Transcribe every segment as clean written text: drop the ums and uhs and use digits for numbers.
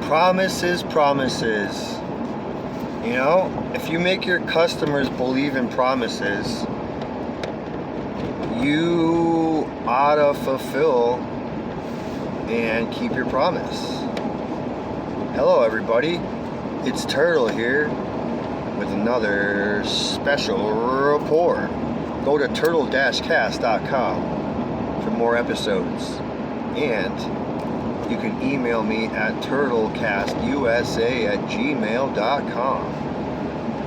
promises. You know, if you make your customers believe in promises, you ought to fulfill and keep your promise. Hello everybody, it's Turtle here with another special report. Go to Turtlecast.com for more episodes, and you can email me at turtlecastusa@gmail.com.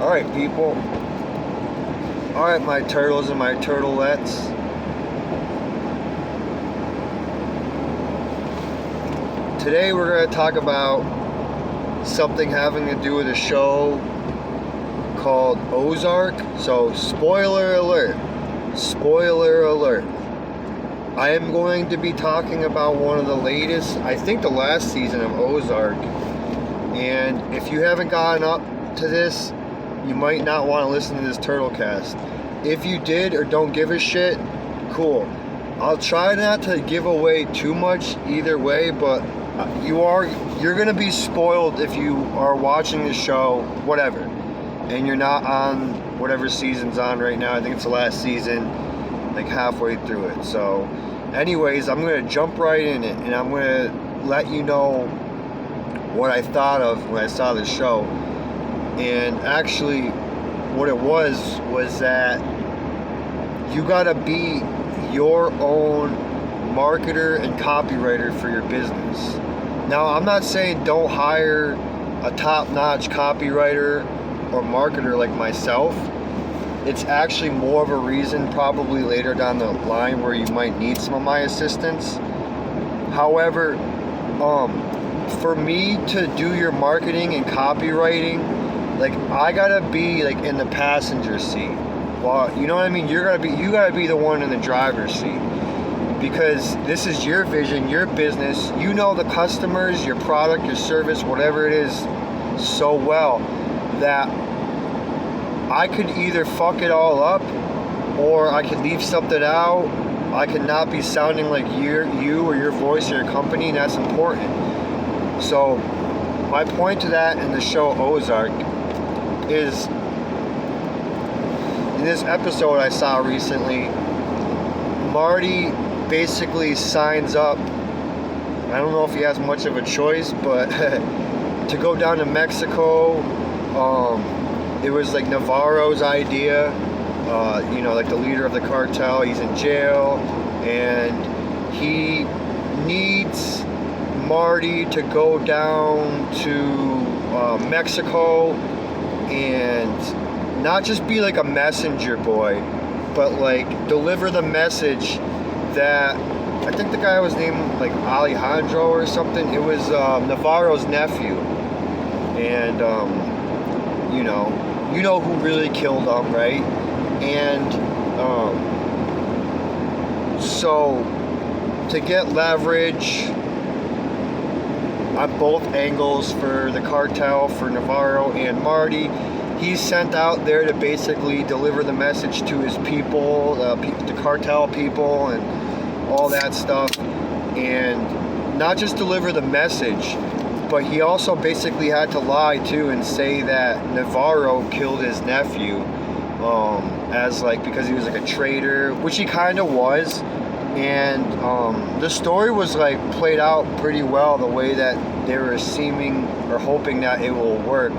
Alright people, alright my turtles and my turtleettes, today we're going to talk about something having to do with a show called Ozark. So spoiler alert, I am going to be talking about one of the latest, I think the last season of Ozark, and if you haven't gotten up to this, you might not want to listen to this Turtlecast. If you did or don't give a shit, cool. I'll try not to give away too much either way, but you're gonna be spoiled if you are watching the show, whatever, and you're not on whatever season's on right now. I think it's the last season, like halfway through it. So anyways, I'm gonna jump right in it, and I'm gonna let you know what I thought of when I saw the show. And actually what it was that you gotta be your own marketer and copywriter for your business. Now, I'm not saying don't hire a top-notch copywriter or marketer like myself. It's actually more of a reason probably later down the line where you might need some of my assistance. However, for me to do your marketing and copywriting, like, I gotta be like in the passenger seat. Well, you know what I mean? You gotta be the one in the driver's seat, because this is your vision, your business. You know the customers, your product, your service, whatever it is, so well that I could either fuck it all up, or I could leave something out. I could not be sounding like you or your voice or your company, and that's important. So my point to that in the show Ozark is, in this episode I saw recently, Marty basically signs up, I don't know if he has much of a choice, but to go down to Mexico. It was like Navarro's idea, you know, like the leader of the cartel. He's in jail, and he needs Marty to go down to Mexico and not just be like a messenger boy, but like deliver the message that, I think the guy was named like Alejandro or something. It was Navarro's nephew, and you know who really killed him, right? And so to get leverage on both angles for the cartel, for Navarro and Marty, he's sent out there to basically deliver the message to his people, the cartel people, and all that stuff. And not just deliver the message, but he also basically had to lie too and say that Navarro killed his nephew, as like, because he was like a traitor, which he kind of was. And the story was like played out pretty well, the way that they were seeming or hoping that it will work.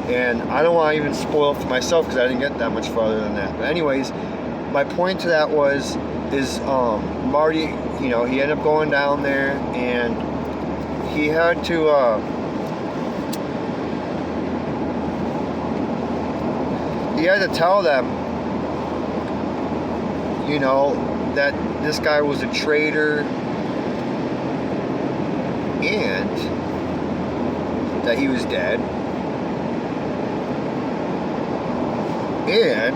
And I don't want to even spoil it for myself because I didn't get that much farther than that. But anyways, my point to that is Marty, you know, he ended up going down there, and he had to tell them, you know, that this guy was a traitor, and that he was dead, and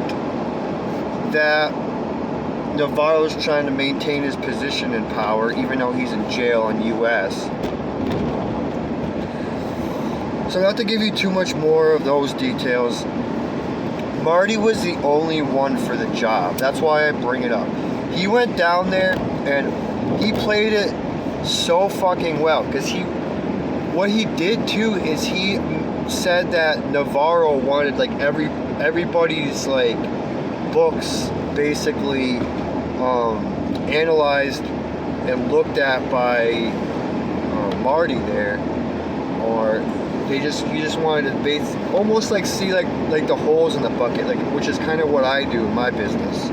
that Navarro's trying to maintain his position in power even though he's in jail in U.S. So not to give you too much more of those details, Marty was the only one for the job. That's why I bring it up. He went down there and he played it so fucking well, because what he did too is he said that Navarro wanted like everybody's like books basically analyzed and looked at by Marty there, or he just wanted to almost like see like the holes in the bucket, like, which is kind of what I do in my business.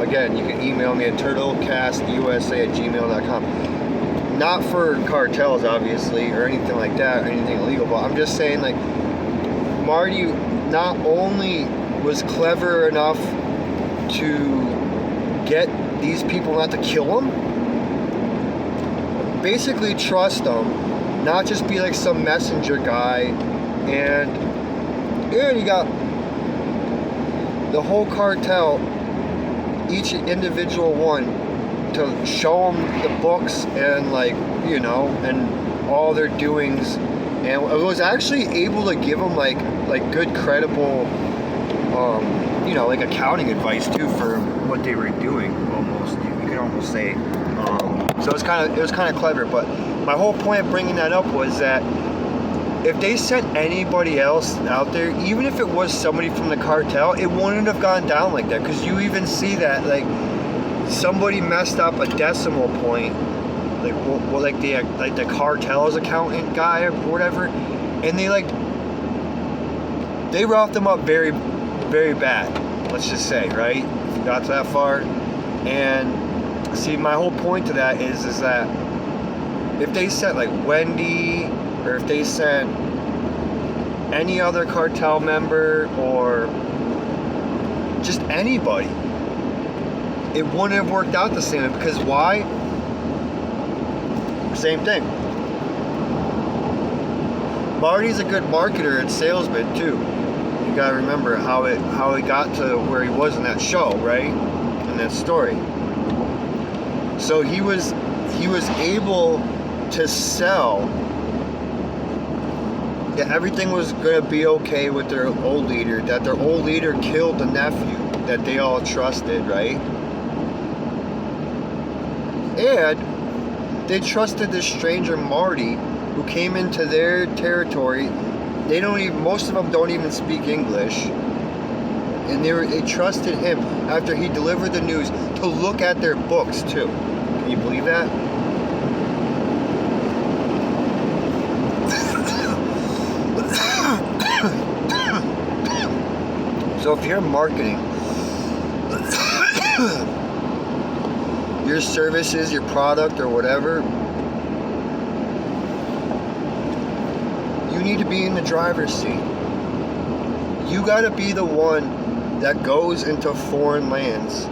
Again, you can email me at turtlecastusa@gmail.com. Not for cartels, obviously, or anything like that, or anything illegal, but I'm just saying, like, Marty not only was clever enough to get these people not to kill him, basically trust them, not just be like some messenger guy, and you got the whole cartel, each individual one, to show them the books and, like, you know, and all their doings, and it was actually able to give them like good credible you know, like accounting advice too for what they were doing. Almost, you can almost say. So it was kind of clever. But my whole point of bringing that up was that if they sent anybody else out there, even if it was somebody from the cartel, it wouldn't have gone down like that. Because you even see that, like, somebody messed up a decimal point, like the cartel's accountant guy or whatever, and they roughed them up very, very bad. Let's just say, right? If you got to that far. And see, my whole point to that is that if they sent like Wendy, or if they sent any other cartel member, or just anybody, it wouldn't have worked out the same. Because why? Same thing. Marty's a good marketer and salesman too. You gotta remember how he got to where he was in that show, right? In that story. So he was able to sell that everything was gonna be okay with their old leader, that their old leader killed the nephew that they all trusted, right? And they trusted this stranger Marty who came into their territory. Most of them don't even speak English, and they trusted him after he delivered the news to look at their books too. Can you believe that? So if you're marketing your services, your product, or whatever, you need to be in the driver's seat. You got to be the one that goes into foreign lands.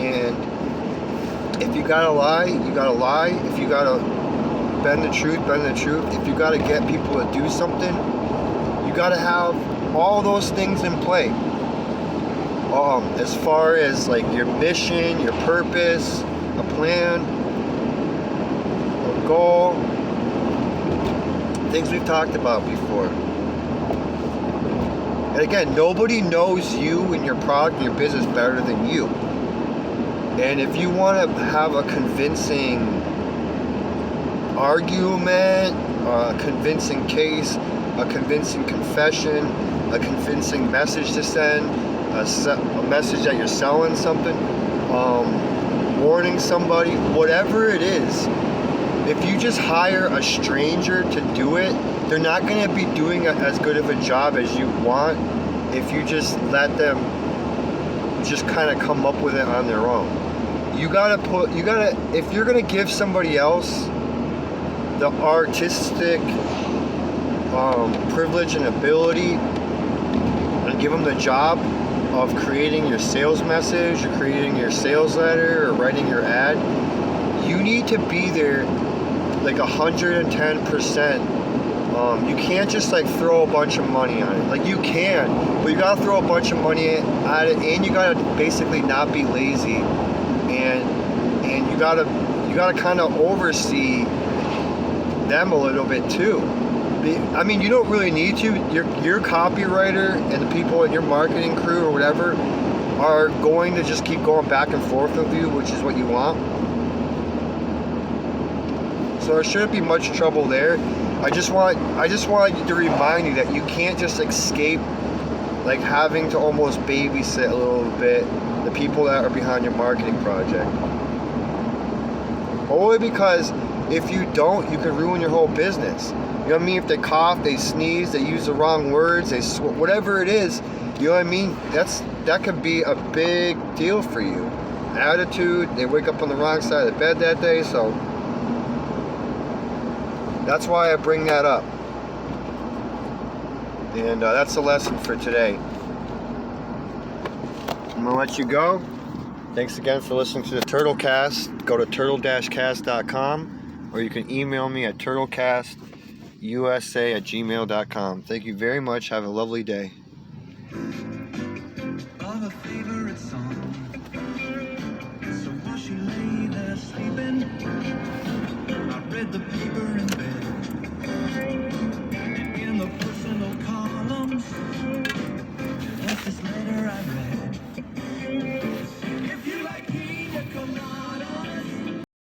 And if you got to lie, you got to lie. If you got to bend the truth, bend the truth. If you got to get people to do something, you got to have all those things in play. As far as like your mission, your purpose, a plan, a goal, things we've talked about before. And again, nobody knows you and your product and your business better than you. And if you want to have a convincing argument, a convincing case, a convincing confession, a convincing message to send, a message that you're selling something, warning somebody, whatever it is, if you just hire a stranger to do it, they're not going to be doing as good of a job as you want if you just let them just kind of come up with it on their own. If you're going to give somebody else the artistic privilege and ability and give them the job of creating your sales message, or creating your sales letter, or writing your ad, you need to be there like 110%. You can't just like throw a bunch of money on it. Like, you can, but you gotta throw a bunch of money at it, and you gotta basically not be lazy, and you gotta kind of oversee them a little bit too. I mean, you don't really need to. Your copywriter and the people in your marketing crew or whatever are going to just keep going back and forth with you, which is what you want. So there shouldn't be much trouble there. I just want to remind you that you can't just escape like having to almost babysit a little bit the people that are behind your marketing project. Only because if you don't, you can ruin your whole business. You know what I mean? If they cough, they sneeze, they use the wrong words, whatever it is, you know what I mean? That could be a big deal for you. Attitude, they wake up on the wrong side of the bed that day, so that's why I bring that up. And that's the lesson for today. I'm going to let you go. Thanks again for listening to the Turtlecast. Go to turtle-cast.com, or you can email me at turtlecastusa@gmail.com. Thank you very much. Have a lovely day. Of a favorite song. So while she lay there sleeping, I read the